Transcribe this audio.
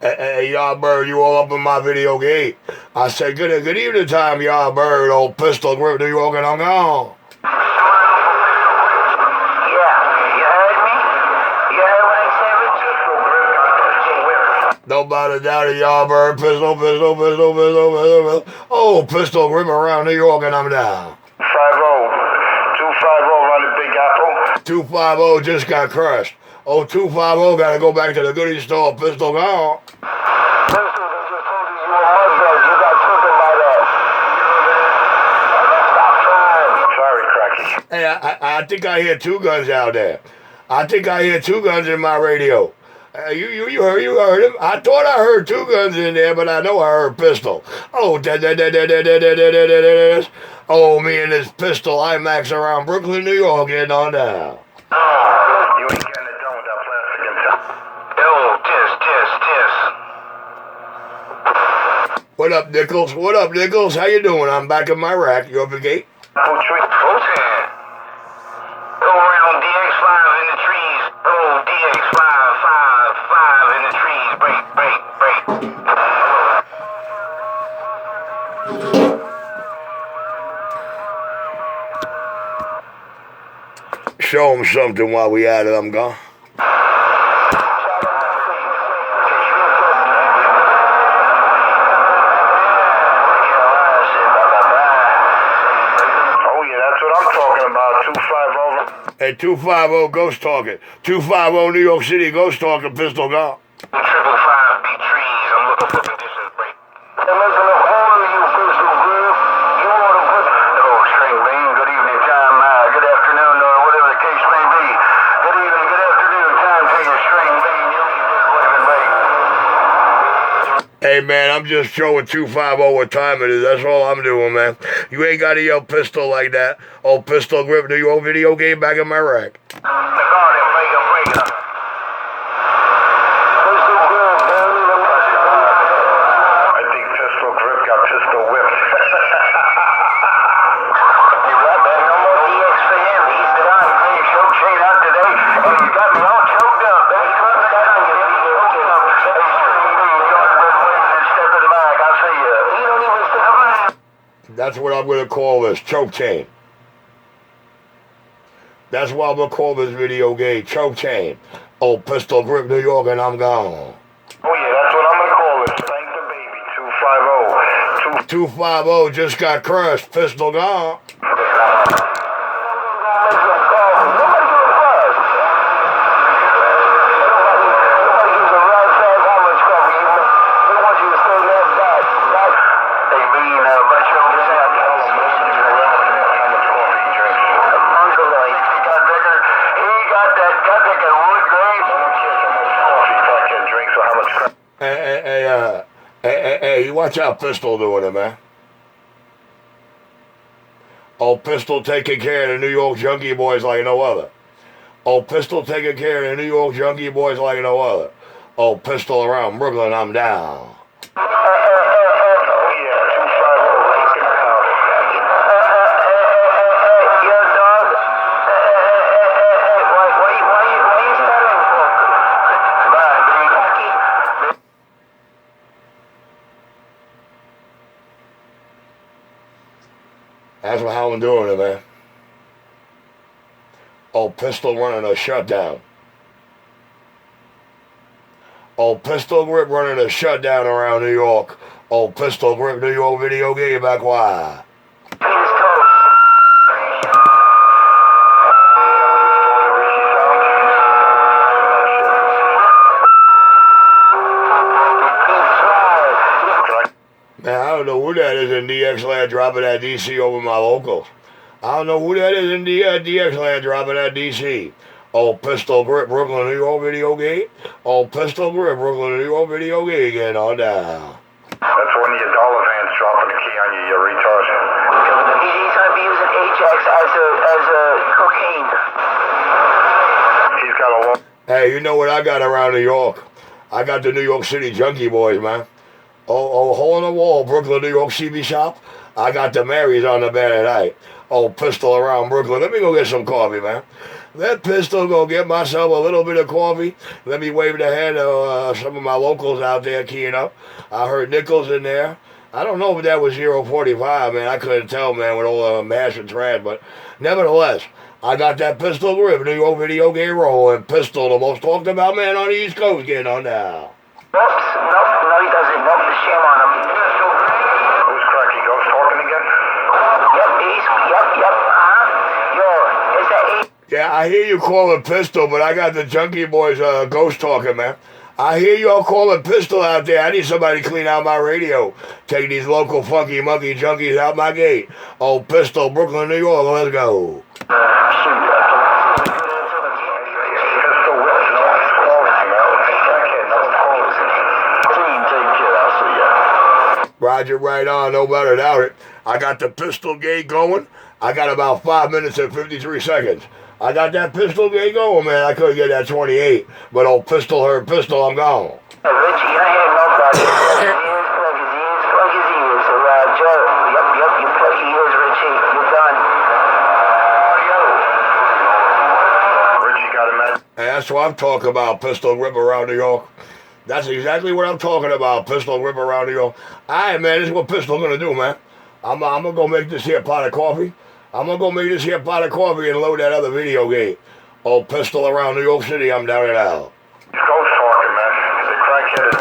Hey, y'all Bird, you all up in my video game. I said, good evening time, y'all Bird, old pistol grip New York, and I'm gone. Nobody doubted y'all Bird, pistol. Oh, pistol grip around New York, and I'm down. 250 running Big Apple. 250 just got crushed. Oh, 250 gotta go back to the goodie store, pistol gone. Hey, I think I hear two guns out there. I think I hear two guns in my radio. You heard him? I thought I heard two guns in there, but I know I heard pistol. Oh, oh, me and this pistol IMAX around Brooklyn, New York, getting on down. You ain't getting it done with that plastic inside. Test. What up, Nichols? What up, Nichols? How you doing? I'm back in my rack. You up again? Show him something while we at it. I'm gone. Hey, 250 Ghost Talking. 250 New York City Ghost Talking, pistol gone. 555 big trees. I'm looking for conditions break. Hey, listen up, all of you pistol group. You want to put... Oh, string bean. Good evening time. Good afternoon, or whatever the case may be. Good evening, good afternoon time to your string bean. You need this living break. Hey, man, I'm just showing 250 what time it is. That's all I'm doing, man. You ain't got to yell pistol like that. Oh, pistol grip New York video game back in my rack. I think pistol grip got pistol whipped. You're right, man. No more DX for him. He's the on playing show chain out today, and he's got me all choked up. He's coming down on you. He's choked up. Hey, stepping back. I'll see you. You don't even step back. That's what I'm going to call this, choke chain. That's what I'm going to call this video game, choke chain. Oh, pistol grip New York, and I'm gone. Oh, yeah, that's what I'm going to call it. Thank the baby, 250. 250 just got crushed, pistol gone. Hey, watch out, pistol doing it, man. Oh, pistol taking care of the New York Junkie boys like no other. Oh, pistol taking care of the New York Junkie boys like no other. Oh, pistol around Brooklyn, I'm down. That's how I'm doing it, man. Oh, pistol running a shutdown. Oh, pistol grip running a shutdown around New York. Oh, pistol grip New York video game back wide. Man, I don't know who that is in DX land dropping that DC over my locals. I don't know who that is in DX land dropping that DC. Oh, pistol grip Brooklyn New York video game. Oh, pistol grip Brooklyn New York video game getting on down. That's one of your dollar vans dropping the key on you, you retard. He's going to be using Ajax as a cocaine. He's got a long... Hey, you know what I got around New York? I got the New York City Junkie boys, man. Oh, hole in the wall, Brooklyn, New York CB shop. I got the Marys on the bed at night. Oh, pistol around Brooklyn. Let me go get some coffee, man. That pistol go get myself a little bit of coffee. Let me wave the hand of some of my locals out there keying up. I heard Nichols in there. I don't know if that was 045, man. I couldn't tell, man, with all the mash and trash. But nevertheless, I got that pistol grip, New York video game roll, and pistol, the most talked about man on the East Coast, getting on now. Nope, no, he doesn't. Nope, shame on him. Who's Cracky Ghost talking again? Yep, Yo, it's that 8. Yeah, I hear you calling pistol, but I got the Junkie boys ghost talking, man. I hear y'all calling pistol out there. I need somebody to clean out my radio. Take these local funky monkey junkies out my gate. Oh, pistol, Brooklyn, New York, let's go. Roger, right on, no better doubt it. I got the pistol gate going. I got about 5 minutes and 53 seconds. I got that pistol gate going, man. I couldn't get that 28, but old pistol heard pistol, I'm gone. Richie, you ain't had nobody. Plug his ears. So, Joe, yep, you plug your ears, Richie. You're done. Richie got a message. And that's what I'm talking about, pistol grip around New York. That's exactly what I'm talking about, pistol grip around New York. All right, man, this is what pistol gonna do, man. I'm gonna go make this here pot of coffee. I'm gonna go make this here pot of coffee and load that other video game. Oh, pistol around New York City, I'm down and out. Ghost talking, man. The crackhead is